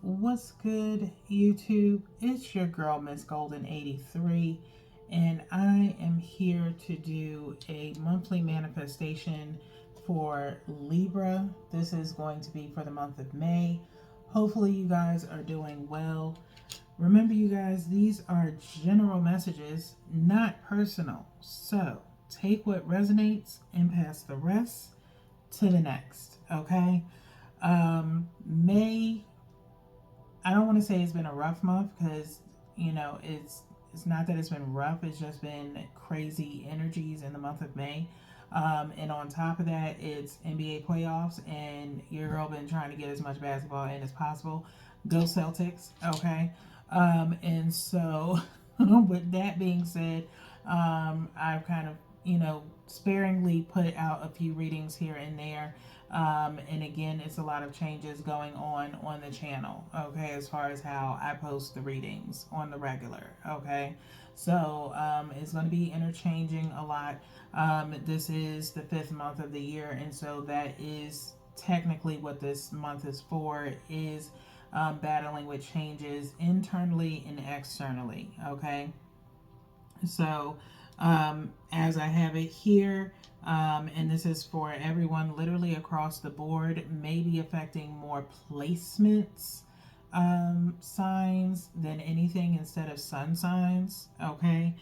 What's good, YouTube? It's your girl, Miss Golden 83, and I am here to do a monthly manifestation for Libra. This is going to be for the month of May. Hopefully, you guys are doing well. Remember, you guys, these are general messages, not personal. So, take what resonates and pass the rest to the next, okay? May, I don't want to say it's been a rough month because it's not that it's been rough. It's just been crazy energies in the month of May. And on top of that, it's NBA playoffs, and your girl been trying to get as much basketball in as possible. Go Celtics, okay? And so, with that being said, I've kind of sparingly put out a few readings here and there. And again, it's a lot of changes going on the channel, okay, as far as how I post the readings on the regular, okay. So it's going to be interchanging a lot. This is the 5th month of the year, and so that is technically what this month is for, is battling with changes internally and externally, okay. So, as I have it here, and this is for everyone literally across the board, maybe affecting more placements, signs than anything instead of sun signs, okay?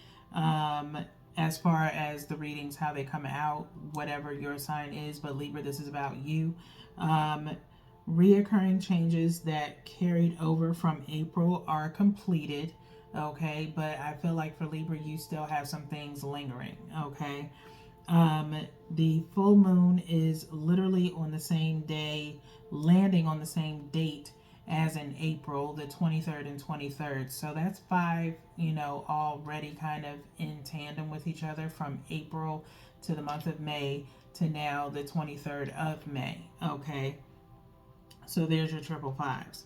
As far as the readings, how they come out, whatever your sign is, but Libra, this is about you. Reoccurring changes that carried over from April are completed, okay, but I feel like for Libra you still have some things lingering, okay. The full moon is literally on the same day, landing on the same date as in April, the 23rd and 23rd. So that's five, already kind of in tandem with each other from April to the month of May to now the 23rd of May, okay. So there's your triple fives.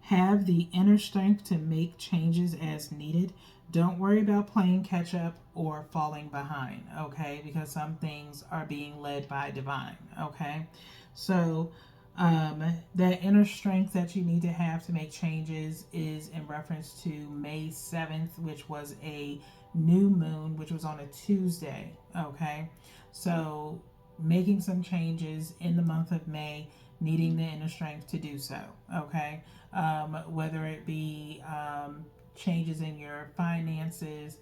Have the inner strength to make changes as needed. Don't worry about playing catch up or falling behind, okay? Because some things are being led by divine, okay? So, that inner strength that you need to make changes is in reference to May 7th, which was a new moon, which was on a Tuesday, okay? So, making some changes in the month of May, needing the inner strength to do so, okay? Whether it be changes in your finances,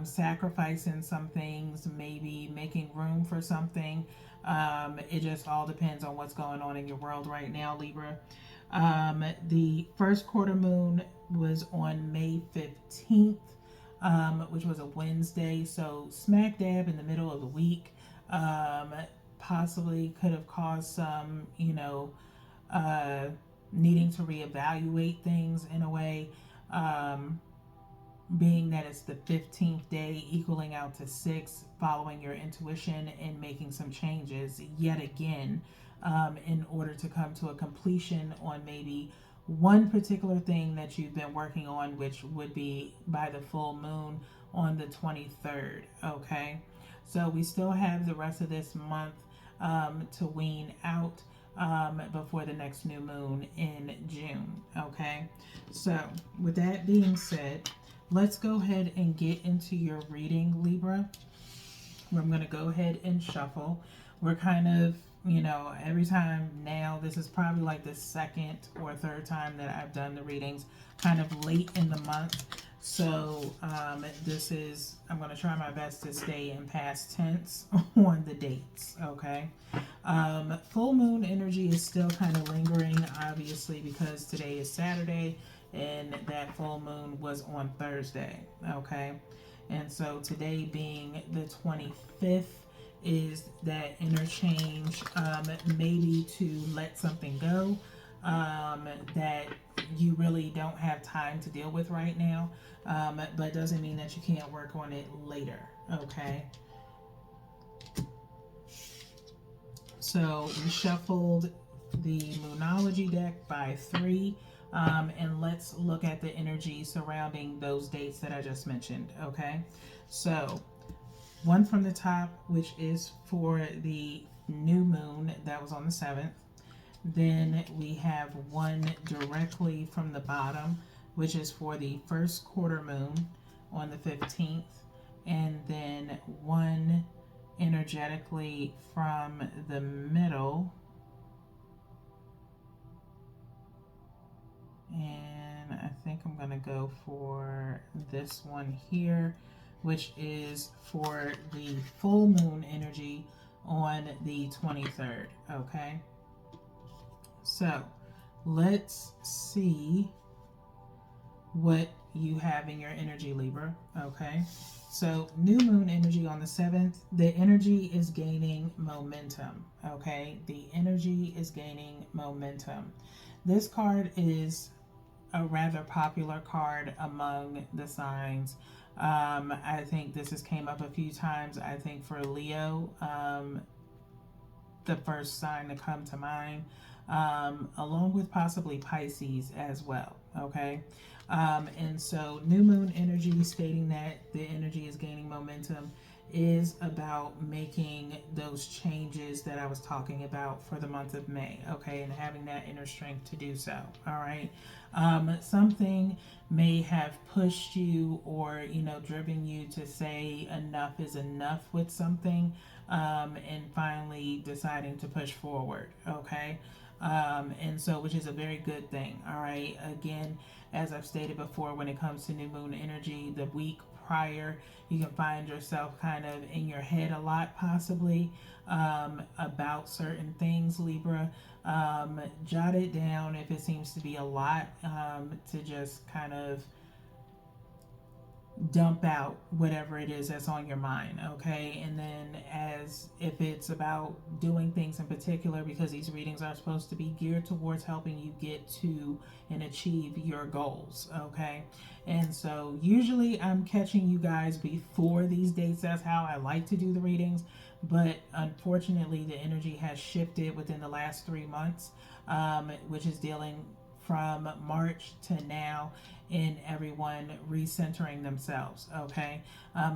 sacrificing some things, maybe making room for something. It just all depends on what's going on in your world right now, Libra. The first quarter moon was on May 15th, which was a Wednesday, so smack dab in the middle of the week. Possibly could have caused some, needing to reevaluate things in a way, being that it's the 15th day, equaling out to 6, following your intuition and making some changes yet again, in order to come to a completion on maybe one particular thing that you've been working on, which would be by the full moon on the 23rd, okay. So we still have the rest of this month to wean out before the next new moon in June, okay. So with that being said, let's go ahead and get into your reading, Libra. I'm going to go ahead and shuffle. We're kind of, every time now, this is probably like the second or third time that I've done the readings kind of late in the month. So I'm going to try my best to stay in past tense on the dates, okay? Full moon energy is still kind of lingering, obviously, because today is Saturday and that full moon was on Thursday, okay? And so today being the 25th is that interchange, maybe to let something go that you really don't have time to deal with right now, but doesn't mean that you can't work on it later, okay? So we shuffled the Moonology deck by 3. And let's look at the energy surrounding those dates that I just mentioned, okay? So, one from the top, which is for the new moon that was on the 7th. Then we have one directly from the bottom, which is for the first quarter moon on the 15th. And then one energetically from the middle. And I think I'm going to go for this one here, which is for the full moon energy on the 23rd. Okay. So let's see what you have in your energy, Libra. Okay. So new moon energy on the 7th, the energy is gaining momentum. Okay. The energy is gaining momentum. This card is a rather popular card among the signs. I think this has came up a few times. I think for Leo, the first sign to come to mind, along with possibly Pisces as well. Okay. And so new moon energy stating that the energy is gaining momentum is about making those changes that I was talking about for the month of May, okay, and having that inner strength to do so. All right. Something may have pushed you or, driven you to say enough is enough with something, and finally deciding to push forward, okay. And so, which is a very good thing. All right. Again, as I've stated before, when it comes to new moon energy, the week prior, you can find yourself kind of in your head a lot, possibly, about certain things, Libra. Jot it down if it seems to be a lot, to just kind of dump out whatever it is that's on your mind, okay. And then as if it's about doing things in particular, because these readings are supposed to be geared towards helping you get to and achieve your goals, okay. And so usually I'm catching you guys before these dates. That's how I like to do the readings, but unfortunately the energy has shifted within the last 3 months, which is dealing from March to now, in everyone recentering themselves, okay.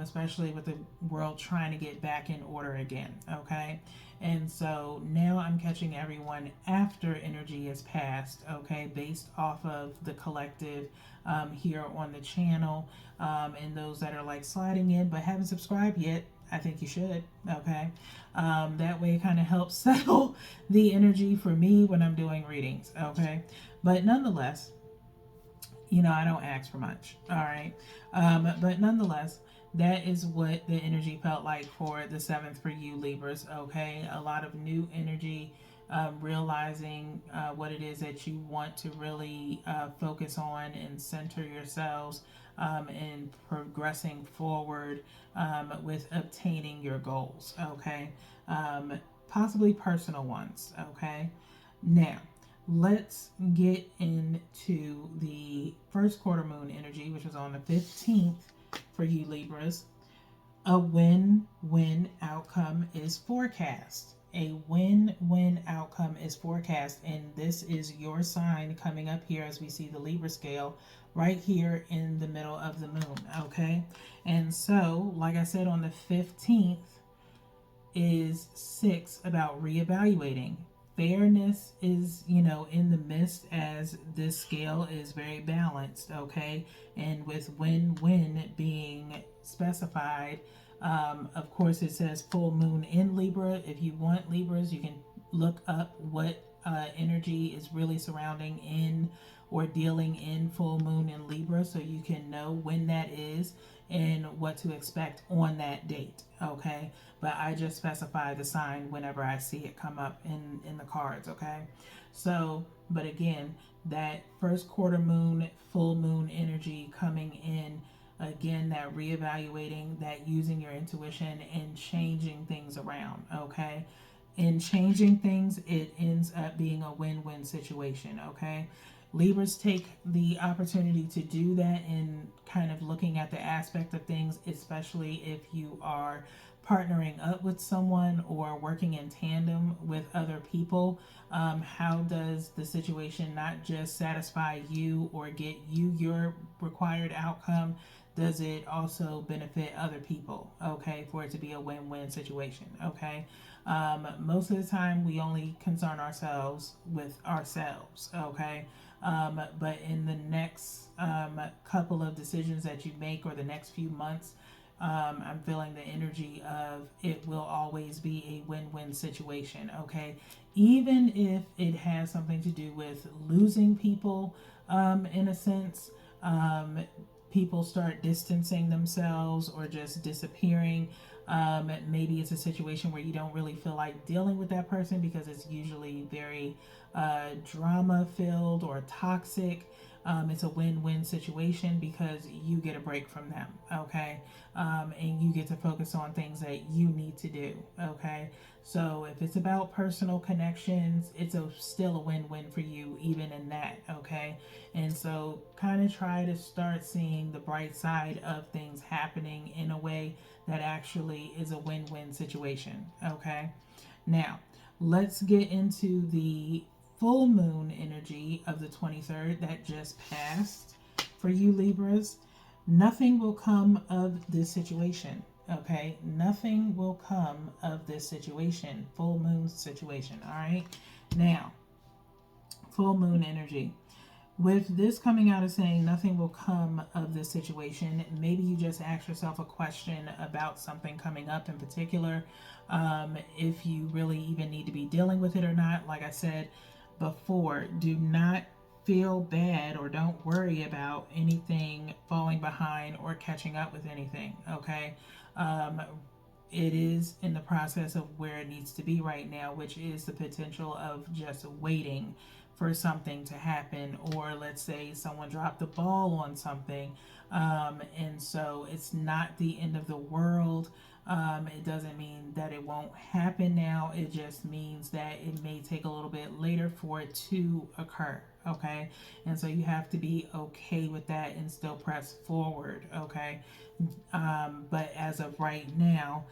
Especially with the world trying to get back in order again, okay. And so now I'm catching everyone after energy is passed, okay, based off of the collective, here on the channel, and those that are like sliding in but haven't subscribed yet, I think you should, okay. That way it kind of helps settle the energy for me when I'm doing readings, okay. But nonetheless, I don't ask for much, all right. But nonetheless, that is what the energy felt like for the 7th for you, Libras, okay. A lot of new energy, realizing what it is that you want to really focus on and center yourselves, and progressing forward, with obtaining your goals, okay. Possibly personal ones, okay. Now, let's get into the first quarter moon energy, which was on the 15th for you, Libras. A win-win outcome is forecast. A win-win outcome is forecast, and this is your sign coming up here as we see the Libra scale right here in the middle of the moon, okay? And so, like I said, on the 15th is 6, about reevaluating. Fairness is, in the midst, as this scale is very balanced, okay? And with win-win being specified, of course it says full moon in Libra. If you want, Libras, you can look up what energy is really surrounding in or dealing in full moon in Libra, so you can know when that is and what to expect on that date, okay? But I just specify the sign whenever I see it come up in the cards, okay? So, but again, that first quarter moon, full moon energy coming in, again, that reevaluating, that using your intuition and changing things around, okay? In changing things, it ends up being a win-win situation, okay? Libras take the opportunity to do that in kind of looking at the aspect of things, especially if you are partnering up with someone or working in tandem with other people. How does the situation not just satisfy you or get you your required outcome? does it also benefit other people, okay, for it to be a win-win situation, okay? Most of the time we only concern ourselves with ourselves, okay? But in the next couple of decisions that you make, or the next few months, I'm feeling the energy of it will always be a win-win situation, okay? Even if it has something to do with losing people, in a sense, people start distancing themselves or just disappearing. Maybe it's a situation where you don't really feel like dealing with that person because it's usually very drama filled or toxic. It's a win-win situation because you get a break from them, okay? And you get to focus on things that you need to do, okay? So if it's about personal connections, it's still a win-win for you even in that, okay? And so kind of try to start seeing the bright side of things happening in a way that actually is a win-win situation, okay? Now, let's get into the full moon energy of the 23rd that just passed for you Libras. Nothing will come of this situation, okay? Nothing will come of this situation, full moon situation, all right? Now, full moon energy. With this coming out as saying nothing will come of this situation, maybe you just ask yourself a question about something coming up in particular. If you really even need to be dealing with it or not. Like I said before, do not feel bad or don't worry about anything falling behind or catching up with anything, okay? It is in the process of where it needs to be right now, which is the potential of just waiting for something to happen, or let's say someone dropped the ball on something, and so it's not the end of the world. It doesn't mean that it won't happen now. It just means that it may take a little bit later for it to occur, okay? And so you have to be okay with that and still press forward, okay? But as of right now,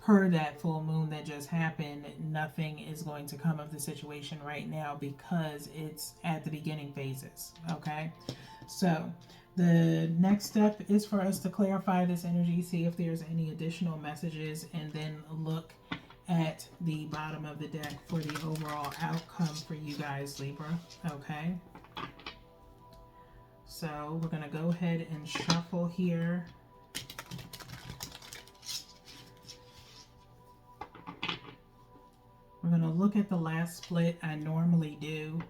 per that full moon that just happened, nothing is going to come of the situation right now because it's at the beginning phases, okay? So the next step is for us to clarify this energy, see if there's any additional messages, and then look at the bottom of the deck for the overall outcome for you guys, Libra, okay? So we're going to go ahead and shuffle here. We're going to look at the last split. I normally do,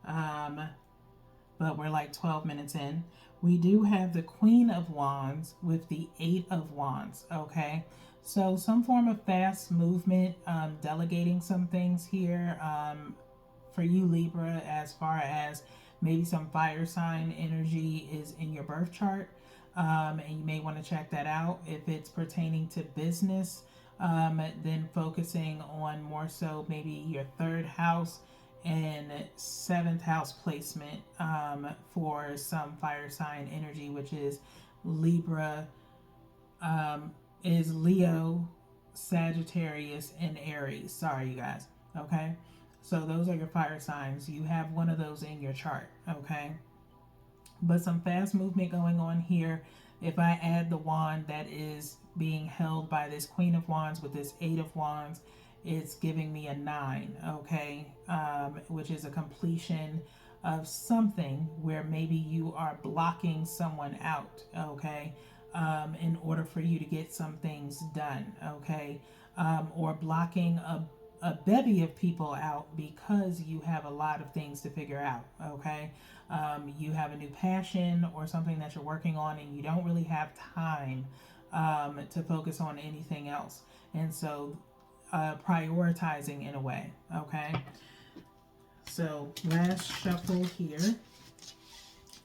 but we're like 12 minutes in. We do have the Queen of Wands with the Eight of Wands, okay? So some form of fast movement, delegating some things here for you, Libra, as far as maybe some fire sign energy is in your birth chart, and you may want to check that out. If it's pertaining to business, then focusing on more so maybe your third house and seventh house placement for some fire sign energy, which is Libra, is Leo, Sagittarius, and Aries. Sorry, you guys. Okay, so those are your fire signs. You have one of those in your chart. Okay, but some fast movement going on here. If I add the wand that is being held by this Queen of Wands with this Eight of Wands, it's giving me a 9, okay? Which is a completion of something where maybe you are blocking someone out, okay? In order for you to get some things done, okay? Or blocking a bevy of people out because you have a lot of things to figure out, okay? You have a new passion or something that you're working on and you don't really have time to focus on anything else. And so prioritizing in a way, okay? So last shuffle here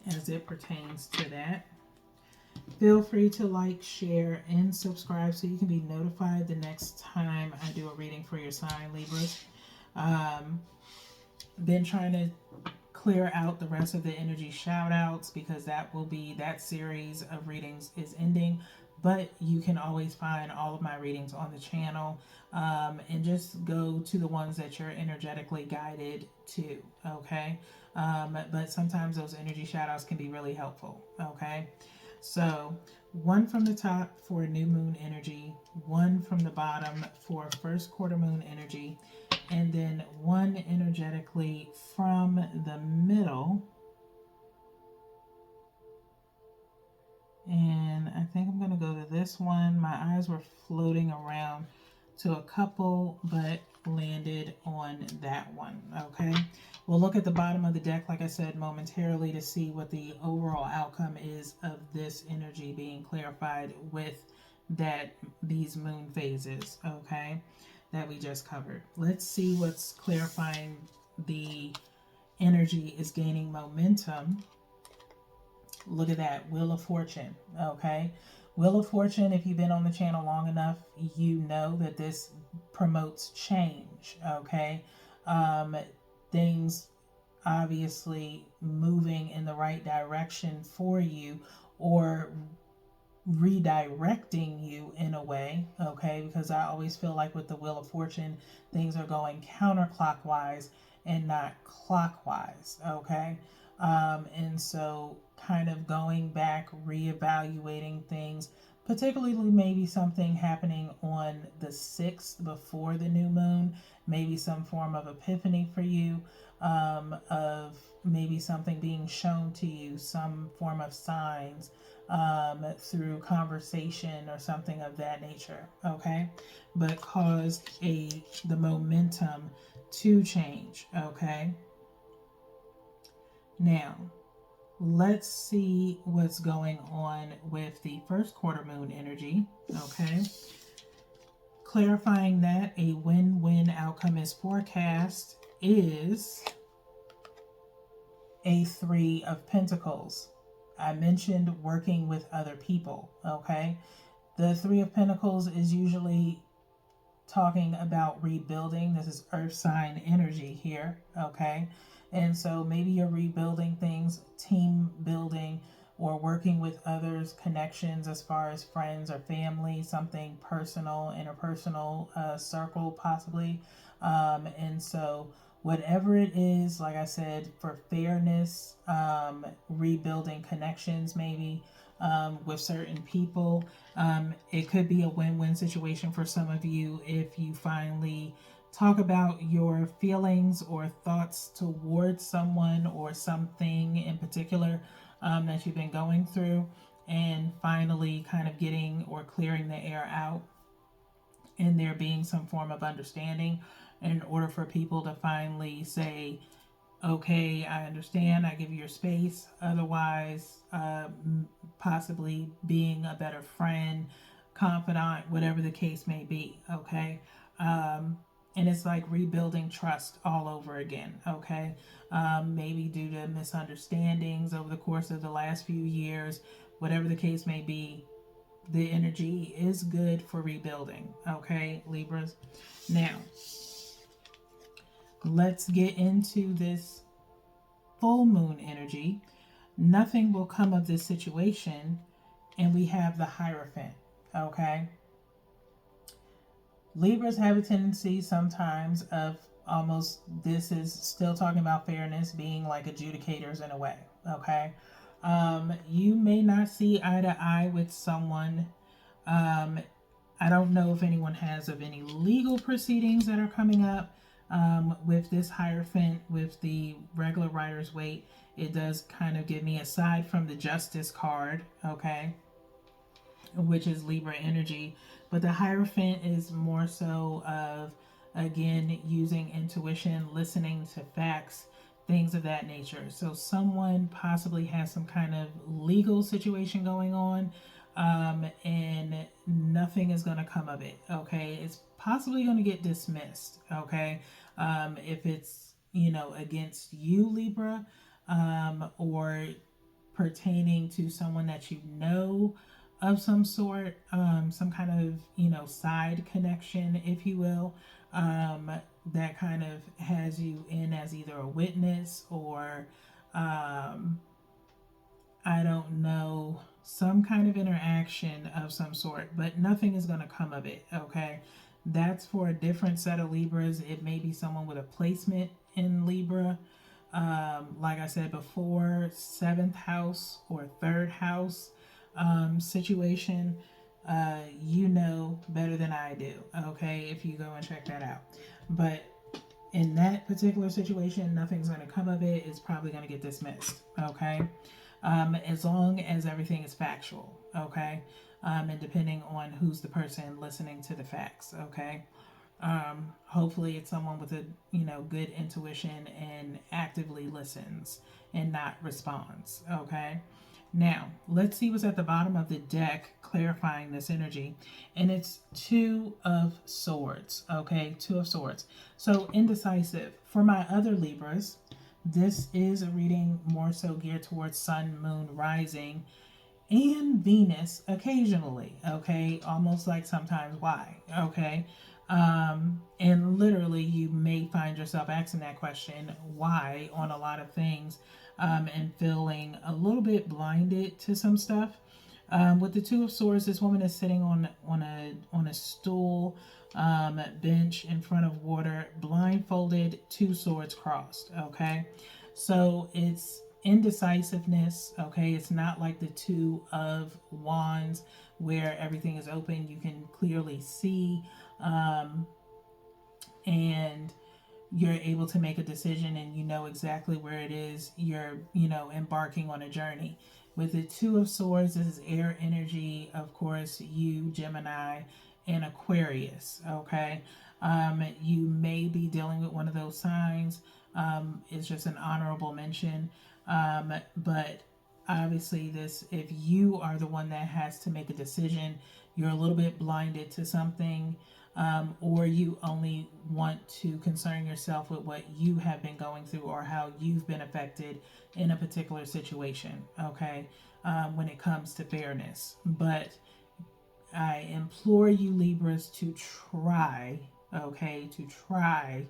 as it pertains to that. Feel free to like, share, and subscribe so you can be notified the next time I do a reading for your sign, Libras. Been trying to clear out the rest of the energy shout outs because that series of readings is ending, but you can always find all of my readings on the channel, and just go to the ones that you're energetically guided to, okay? But sometimes those energy shout outs can be really helpful, okay? So, one from the top for new moon energy, one from the bottom for first quarter moon energy, and then one energetically from the middle. And I think I'm going to go to this one. My eyes were floating around to a couple, but landed on that one. Okay. We'll look at the bottom of the deck, like I said, momentarily to see what the overall outcome is of this energy being clarified with these moon phases. Okay. That we just covered. Let's see what's clarifying the energy is gaining momentum. Look at that, Wheel of Fortune. Okay. Wheel of Fortune, if you've been on the channel long enough, you know that this promotes change. Okay. Things obviously moving in the right direction for you, or redirecting you in a way, okay? Because I always feel like with the Wheel of Fortune, things are going counterclockwise and not clockwise, okay? And so kind of going back, reevaluating things, particularly maybe something happening on the 6th before the new moon, maybe some form of epiphany for you, of maybe something being shown to you, some form of signs, through conversation or something of that nature, okay? But caused the momentum to change, okay? Now, let's see what's going on with the first quarter moon energy, okay? Clarifying that a win-win outcome is forecast is a 3 of Pentacles. I mentioned working with other people, okay? The 3 of Pentacles is usually talking about rebuilding. This is earth sign energy here, okay? And so maybe you're rebuilding things, team building, or working with others, connections as far as friends or family, something personal, interpersonal circle possibly. And so whatever it is, like I said, for fairness, rebuilding connections maybe with certain people. It could be a win-win situation for some of you if you finally talk about your feelings or thoughts towards someone or something in particular that you've been going through, and finally kind of getting or clearing the air out, and there being some form of understanding in order for people to finally say, okay, I understand, I give you your space. Otherwise, possibly being a better friend, confidant, whatever the case may be, okay? And it's like rebuilding trust all over again, okay? Maybe due to misunderstandings over the course of the last few years, whatever the case may be, the energy is good for rebuilding, okay, Libras? Now, let's get into this full moon energy. Nothing will come of this situation, and we have the Hierophant, okay? Libras have a tendency sometimes of almost, this is still talking about fairness, being like adjudicators in a way, okay? You may not see eye to eye with someone. I don't know if anyone has of any legal proceedings that are coming up with this Hierophant, with the regular Rider's Waite. It does kind of give me, aside from the Justice card, okay, which is Libra energy, but the Hierophant is more so of, again, using intuition, listening to facts, things of that nature. So someone possibly has some kind of legal situation going on, and nothing is going to come of it, okay? It's possibly going to get dismissed, okay? If it's, against you, Libra, or pertaining to someone that you know of some sort, some kind of, side connection, if you will, that kind of has you in as either a witness or, I don't know, some kind of interaction of some sort, but nothing is going to come of it, okay? That's for a different set of Libras. It may be someone with a placement in Libra. Like I said before, 7th house or 3rd house. situation, you know better than I do, okay, if you go and check that out. But in that particular situation, nothing's going to come of it. It's probably going to get dismissed, okay? As long as everything is factual, okay? And depending on who's the person listening to the facts, okay? Hopefully it's someone with a good intuition and actively listens and not responds, okay? Now let's see what's at the bottom of the deck clarifying this energy, and it's Two of Swords, okay? Two of Swords. So indecisive. For my other Libras, this is a reading more so geared towards Sun, Moon, Rising, and Venus occasionally, okay? Almost like sometimes why, okay? And literally you may find yourself asking that question, why, on a lot of things, and feeling a little bit blinded to some stuff. With the Two of Swords, this woman is sitting on a stool, bench in front of water, blindfolded, two swords crossed, okay? So it's indecisiveness, okay? It's not like the Two of Wands where everything is open, you can clearly see, and you're able to make a decision and you know exactly where it is you're embarking on a journey. With the Two of Swords, this is air energy, of course, you, Gemini, and Aquarius, okay? You may be dealing with one of those signs. It's just an honorable mention, but obviously this, if you are the one that has to make a decision, you're a little bit blinded to something, or you only want to concern yourself with what you have been going through or how you've been affected in a particular situation, okay, when it comes to fairness. But I implore you, Libras, to try, okay, to try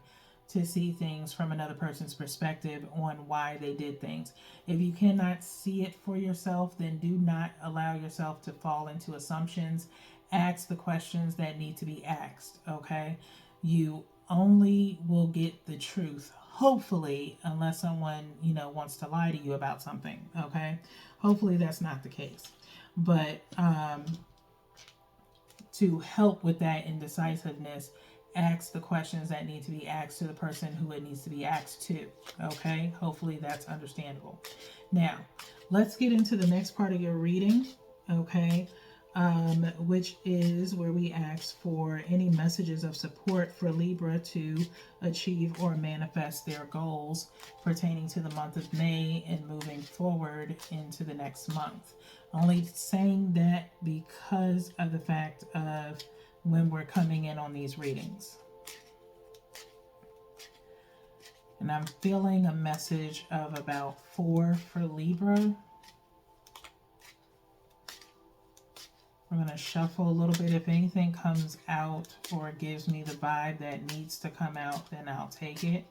to see things from another person's perspective on why they did things. If you cannot see it for yourself, then do not allow yourself to fall into assumptions. Ask the questions that need to be asked, okay? You only will get the truth, hopefully, unless someone, wants to lie to you about something, okay? Hopefully that's not the case. But to help with that indecisiveness, ask the questions that need to be asked to the person who it needs to be asked to, okay? Hopefully that's understandable. Now, let's get into the next part of your reading, okay? Which is where we ask for any messages of support for Libra to achieve or manifest their goals pertaining to the month of May and moving forward into the next month. Only saying that because of the fact of when we're coming in on these readings. And I'm feeling a message of about 4 for Libra. We're going to shuffle a little bit. If anything comes out or gives me the vibe that needs to come out, then I'll take it.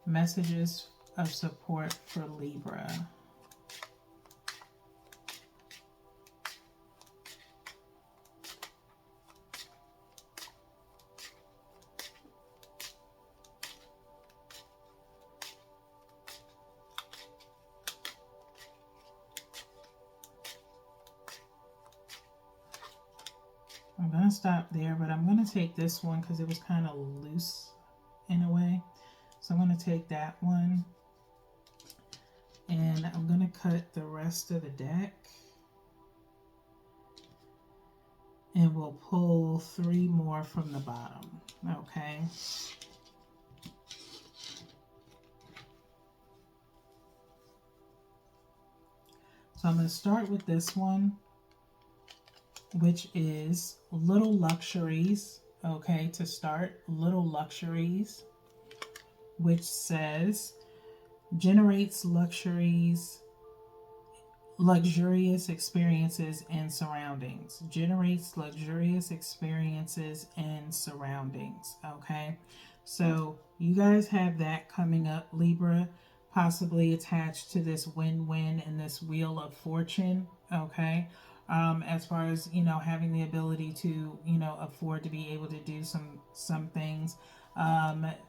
Messages of support for Libra. I'm going to stop there, but I'm going to take this one because it was kind of loose in a way. So I'm going to take that one. And I'm going to cut the rest of the deck. And we'll pull 3 more from the bottom. Okay. So I'm going to start with this one, which is Little Luxuries, okay, to start, Little Luxuries, which says, generates luxurious experiences and surroundings. Generates luxurious experiences and surroundings, okay? So you guys have that coming up, Libra, possibly attached to this win-win and this Wheel of Fortune, okay? As far as, having the ability to, afford to be able to do some things,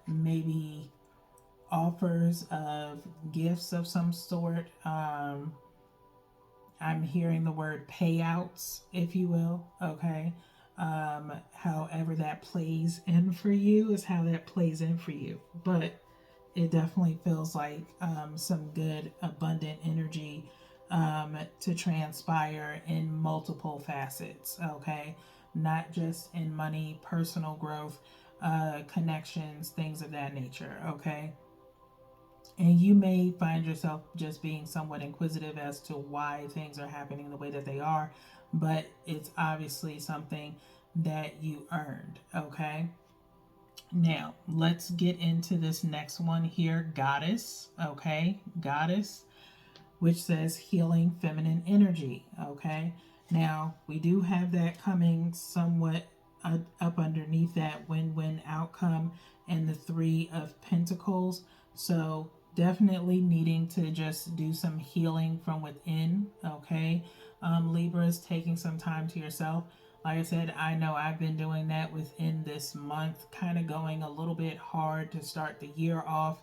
maybe offers of gifts of some sort, I'm hearing the word payouts, if you will. Okay. However that plays in for you is how that plays in for you. But it definitely feels like some good, abundant energy to transpire in multiple facets. Okay. Not just in money, personal growth, connections, things of that nature. Okay. And you may find yourself just being somewhat inquisitive as to why things are happening the way that they are, but it's obviously something that you earned. Okay. Now, let's get into this next one here, Goddess. Okay. Goddess, which says healing feminine energy. Okay. Now, we do have that coming somewhat up underneath that win-win outcome and the Three of Pentacles. So, definitely needing to just do some healing from within. Okay. Libra is taking some time to yourself. Like I said, I know I've been doing that within this month, kind of going a little bit hard to start the year off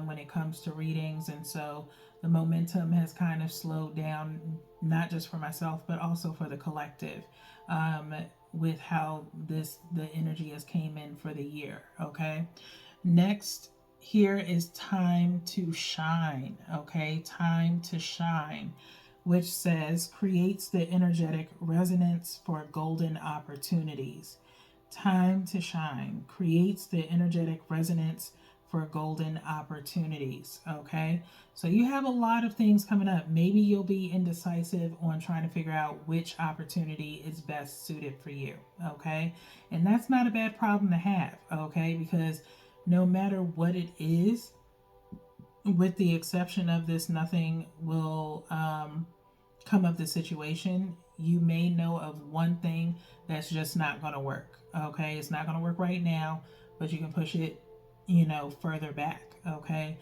when it comes to readings. And so the momentum has kind of slowed down, not just for myself, but also for the collective, with how the energy has came in for the year. Okay. Next, here is time to shine. Okay. Time to shine, which says creates the energetic resonance for golden opportunities. Time to shine creates the energetic resonance for golden opportunities. Okay, so you have a lot of things coming up. Maybe you'll be indecisive on trying to figure out which opportunity is best suited for you. Okay, and that's not a bad problem to have. Okay, because no matter what it is, with the exception of this, nothing will come of the situation. You may know of one thing that's just not going to work. Okay, it's not going to work right now, but you can push it, further back. Okay,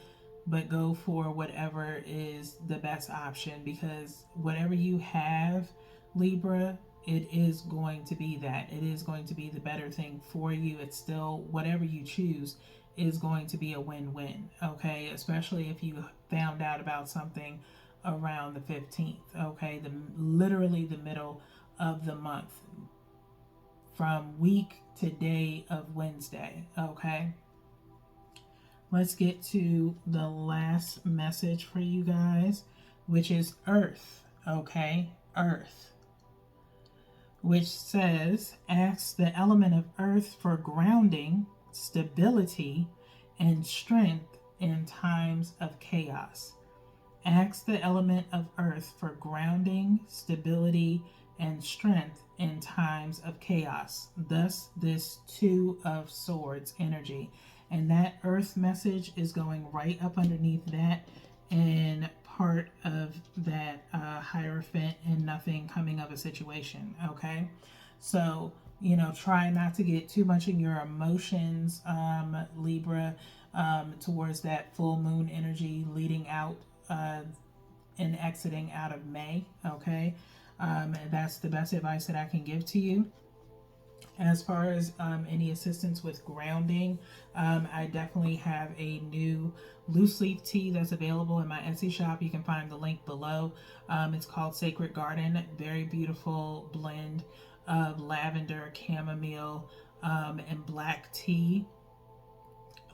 but go for whatever is the best option, because whatever you have, Libra, it is going to be that. It is going to be the better thing for you. It's still whatever you choose is going to be a win-win. Okay, especially if you found out about something around the 15th. Okay, literally the middle of the month, from week to day of Wednesday. Okay, let's get to the last message for you guys, which is Earth. Okay, Earth, which says ask the element of Earth for grounding, stability, and strength in times of chaos. Ask the element of Earth for grounding, stability, and strength in times of chaos. Thus, this Two of Swords energy. And that Earth message is going right up underneath that, and part of that Hierophant and nothing coming of a situation. Okay, so try not to get too much in your emotions, Libra, towards that full moon energy leading out and exiting out of May. Okay, that's the best advice that I can give to you. As far as any assistance with grounding, I definitely have a new loose leaf tea that's available in my Etsy shop. You can find the link below. It's called Sacred Garden. Very beautiful blend of lavender, chamomile, and black tea.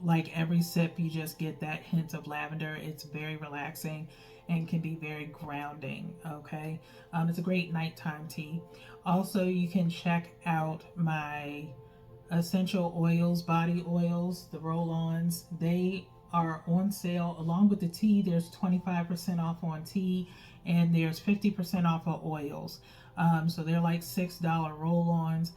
Like every sip, you just get that hint of lavender. It's very relaxing and can be very grounding. Okay, it's a great nighttime tea. Also, you can check out my essential oils, body oils, the roll-ons. They are on sale along with the tea. There's 25% off on tea, and there's 50% off of oils. So they're like $6 roll-ons.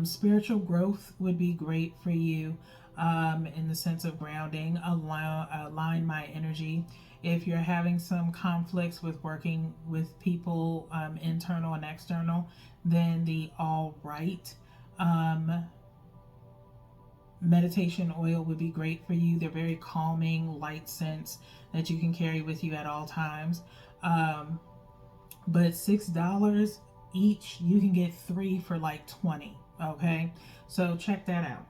Spiritual growth would be great for you. In the sense of grounding, align my energy. If you're having some conflicts with working with people, internal and external, then the All Right meditation oil would be great for you. They're very calming, light scents that you can carry with you at all times. But $6 each, you can get 3 for like 20. Okay, so check that out,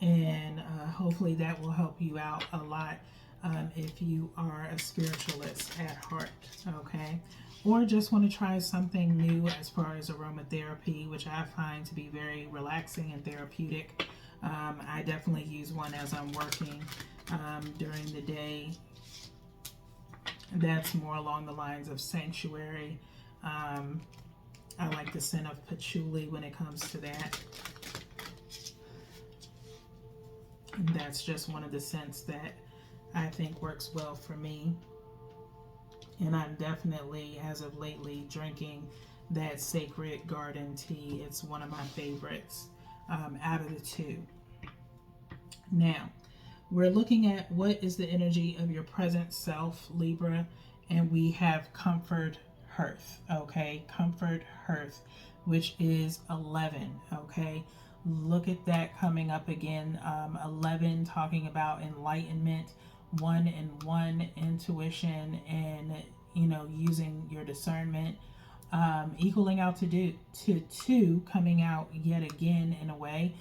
and hopefully that will help you out a lot if you are a spiritualist at heart, okay? Or just want to try something new as far as aromatherapy, which I find to be very relaxing and therapeutic. I definitely use one as I'm working during the day. That's more along the lines of sanctuary. I like the scent of patchouli when it comes to that. And that's just one of the scents that I think works well for me. And I'm definitely, as of lately, drinking that Sacred Garden tea. It's one of my favorites out of the two. Now, we're looking at what is the energy of your present self, Libra, and we have Comfort Hearth, okay? Comfort Hearth, which is 11, okay? Look at that coming up again. 11 talking about enlightenment, 1 and 1 intuition, and using your discernment. Equaling out to 2 coming out yet again in a way.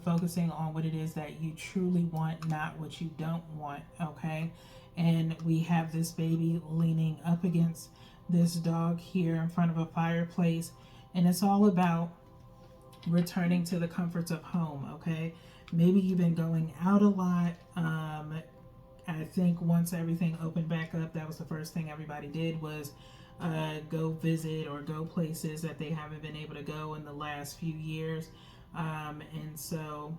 Focusing on what it is that you truly want, not what you don't want, okay? And we have this baby leaning up against this dog here in front of a fireplace, and it's all about returning to the comforts of home, okay? Maybe you've been going out a lot. I think once everything opened back up, that was the first thing everybody did was go visit or go places that they haven't been able to go in the last few years. And so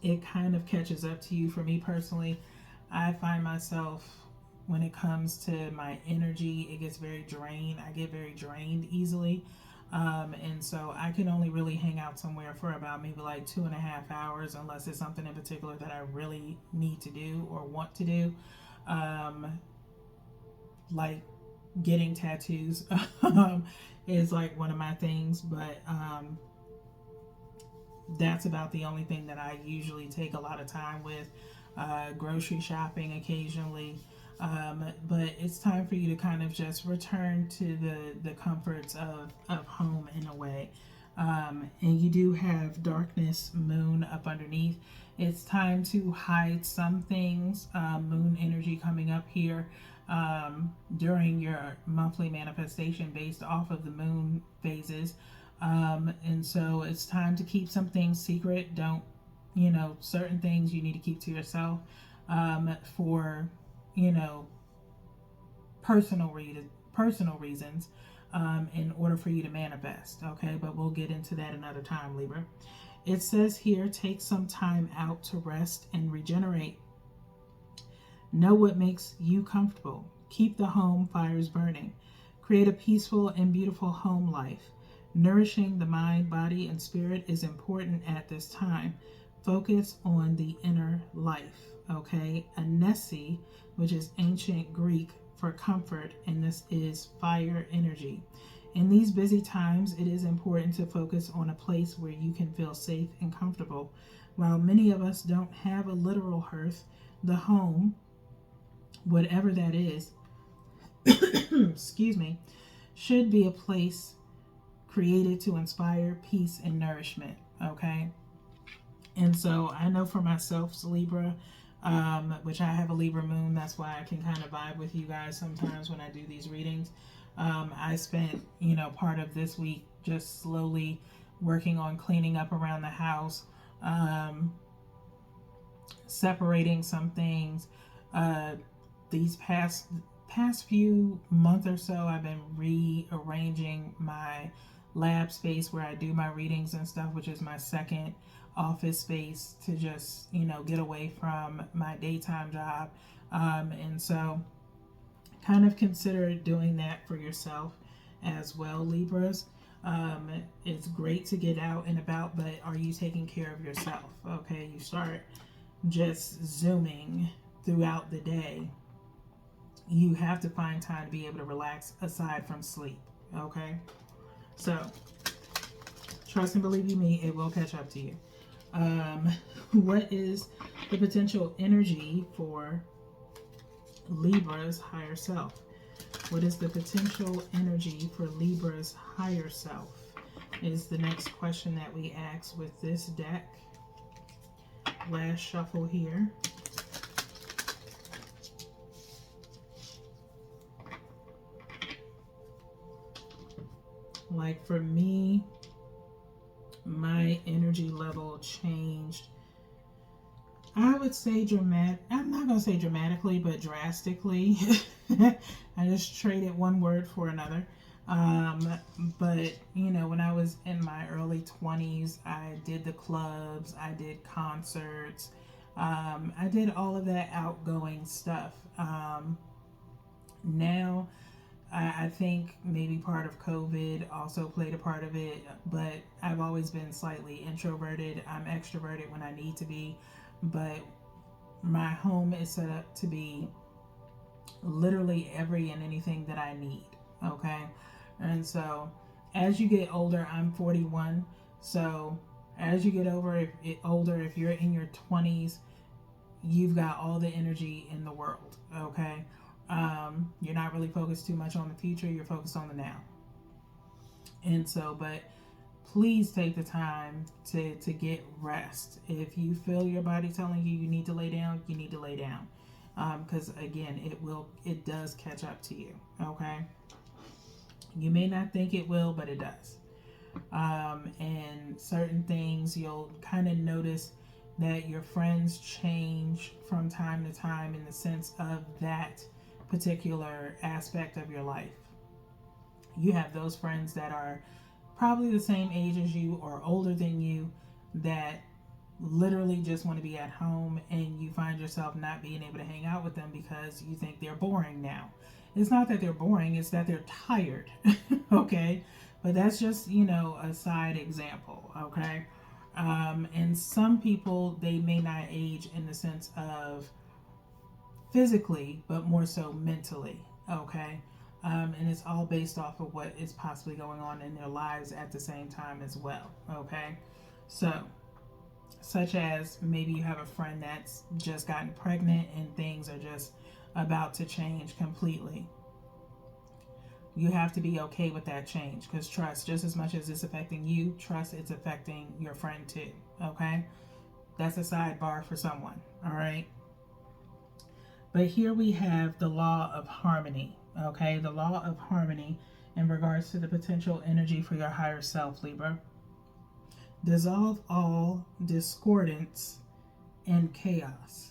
it kind of catches up to you. For me personally, I find myself, when it comes to my energy, it gets very drained. I get very drained easily. And so I can only really hang out somewhere for about maybe like 2.5 hours, unless it's something in particular that I really need to do or want to do. Like getting tattoos is like one of my things, but that's about the only thing that I usually take a lot of time with. Grocery shopping occasionally. But it's time for you to kind of just return to the comforts of home in a way. And you do have darkness, moon up underneath. It's time to hide some things. Moon energy coming up here during your monthly manifestation based off of the moon phases. And so it's time to keep some things secret. Don't, certain things you need to keep to yourself for, personal reasons in order for you to manifest, okay? But we'll get into that another time, Libra. It says here, take some time out to rest and regenerate. Know what makes you comfortable. Keep the home fires burning. Create a peaceful and beautiful home life. Nourishing the mind, body, and spirit is important at this time. Focus on the inner life, okay? Anesi, which is ancient Greek for comfort, and this is fire energy. In these busy times, it is important to focus on a place where you can feel safe and comfortable. While many of us don't have a literal hearth, the home, whatever that is, excuse me, should be a place created to inspire peace and nourishment, okay? And so I know for myself, Libra, which I have a Libra moon, that's why I can kind of vibe with you guys sometimes when I do these readings. I spent, part of this week just slowly working on cleaning up around the house, separating some things. These past few months or so, I've been rearranging my lab space where I do my readings and stuff, which is my second office space, to just get away from my daytime job, and so kind of consider doing that for yourself as well, Libras. It's great to get out and about, but are you taking care of yourself? Okay, you start just zooming throughout the day, you have to find time to be able to relax aside from sleep, okay? So trust and believe you me, it will catch up to you. What is the potential energy for Libra's higher self? What is the potential energy for Libra's higher self is the next question that we ask with this deck. Last shuffle here. Like for me, my energy level changed. I would say I'm not going to say dramatically, but drastically. I just traded one word for another. But, when I was in my early 20s, I did the clubs, I did concerts, I did all of that outgoing stuff. Now, I think maybe part of COVID also played a part of it, but I've always been slightly introverted. I'm extroverted when I need to be, but my home is set up to be literally every and anything that I need. Okay. And so as you get older, I'm 41. So as you get older, if you're in your 20s, you've got all the energy in the world. Okay. You're not really focused too much on the future. You're focused on the now. And so, but please take the time to get rest. If you feel your body telling you need to lay down, you need to lay down. Because again, it does catch up to you. Okay. You may not think it will, but it does. And certain things you'll kind of notice that your friends change from time to time in the sense of that particular aspect of your life. You have those friends that are probably the same age as you or older than you that literally just want to be at home, and you find yourself not being able to hang out with them because you think they're boring now. It's not that they're boring, it's that they're tired. Okay, but that's just a side example. Okay. And some people, they may not age in the sense of physically, but more so mentally. Okay. And it's all based off of what is possibly going on in their lives at the same time as well. Okay. So, such as maybe you have a friend that's just gotten pregnant and things are just about to change completely. You have to be okay with that change, because trust, just as much as it's affecting you, trust it's affecting your friend too. Okay. That's a sidebar for someone. All right. But here we have the law of harmony. Okay. The law of harmony in regards to the potential energy for your higher self, Libra. Dissolve all discordance and chaos.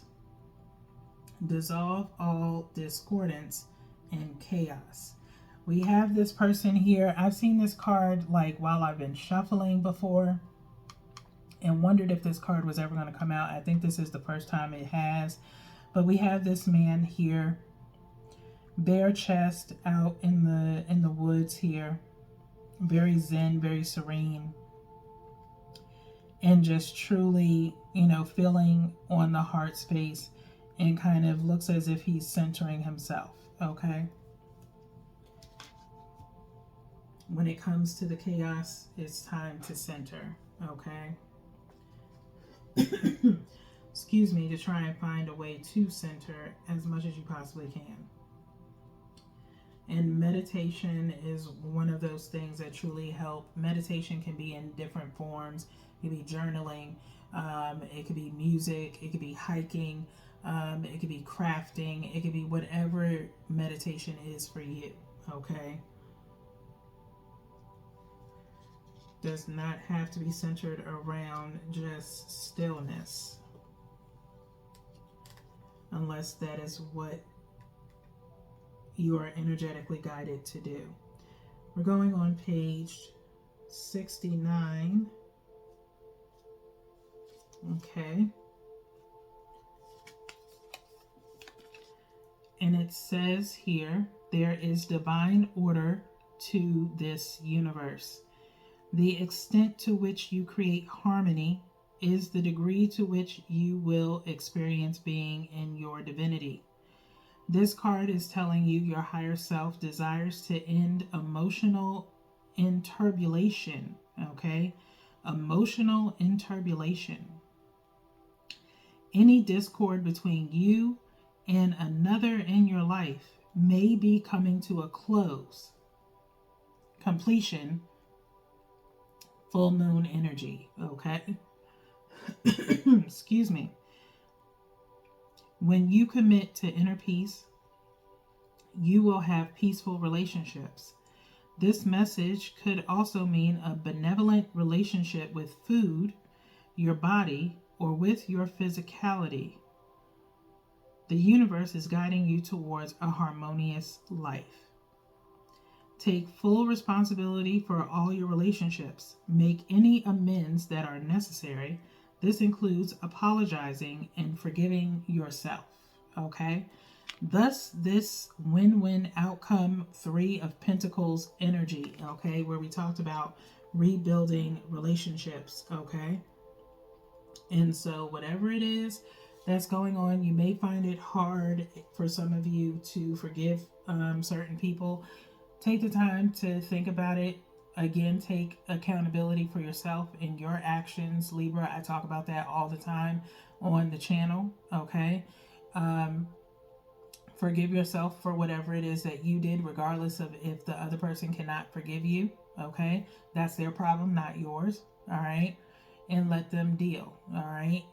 Dissolve all discordance and chaos. We have this person here. I've seen this card like while I've been shuffling before and wondered if this card was ever going to come out. I think this is the first time it has. But we have this man here, bare chest, out in the woods here, very zen, very serene, and just truly, feeling on the heart space, and kind of looks as if he's centering himself. Okay. When it comes to the chaos, it's time to center. Okay. Excuse me, to try and find a way to center as much as you possibly can. And meditation is one of those things that truly help. Meditation can be in different forms. It could be journaling. It could be music. It could be hiking. It could be crafting. It could be whatever meditation is for you. Okay. Does not have to be centered around just stillness, unless that is what you are energetically guided to do. We're going on page 69. Okay. And it says here, there is divine order to this universe. The extent to which you create harmony is the degree to which you will experience being in your divinity. This card is telling you your higher self desires to end emotional interbulation. Okay? Emotional interbulation. Any discord between you and another in your life may be coming to a close. Completion. Full moon energy. Okay? Excuse me. When you commit to inner peace, you will have peaceful relationships. This message could also mean a benevolent relationship with food, your body, or with your physicality. The universe is guiding you towards a harmonious life. Take full responsibility for all your relationships. Make any amends that are necessary. This includes apologizing and forgiving yourself. Okay? Thus, this win win outcome, Three of Pentacles energy. Okay? Where we talked about rebuilding relationships. Okay? And so, whatever it is that's going on, you may find it hard for some of you to forgive certain people. Take the time to think about it. Again, take accountability for yourself and your actions. Libra, I talk about that all the time on the channel. Okay. Forgive yourself for whatever it is that you did, regardless of if the other person cannot forgive you. Okay. That's their problem, not yours. All right. And let them deal. All right.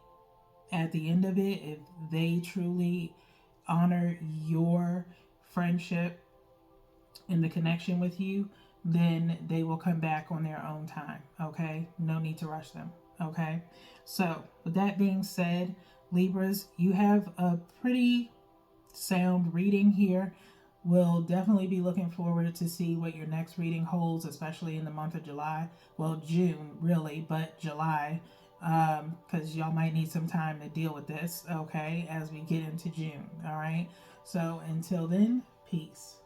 At the end of it, if they truly honor your friendship and the connection with you, then they will come back on their own time. Okay. No need to rush them. Okay. So, with that being said, Libras, you have a pretty sound reading here. We'll definitely be looking forward to see what your next reading holds, especially in the month of July. Well, June, really, but July, because y'all might need some time to deal with this, okay, as we get into June. All right. So, until then, peace.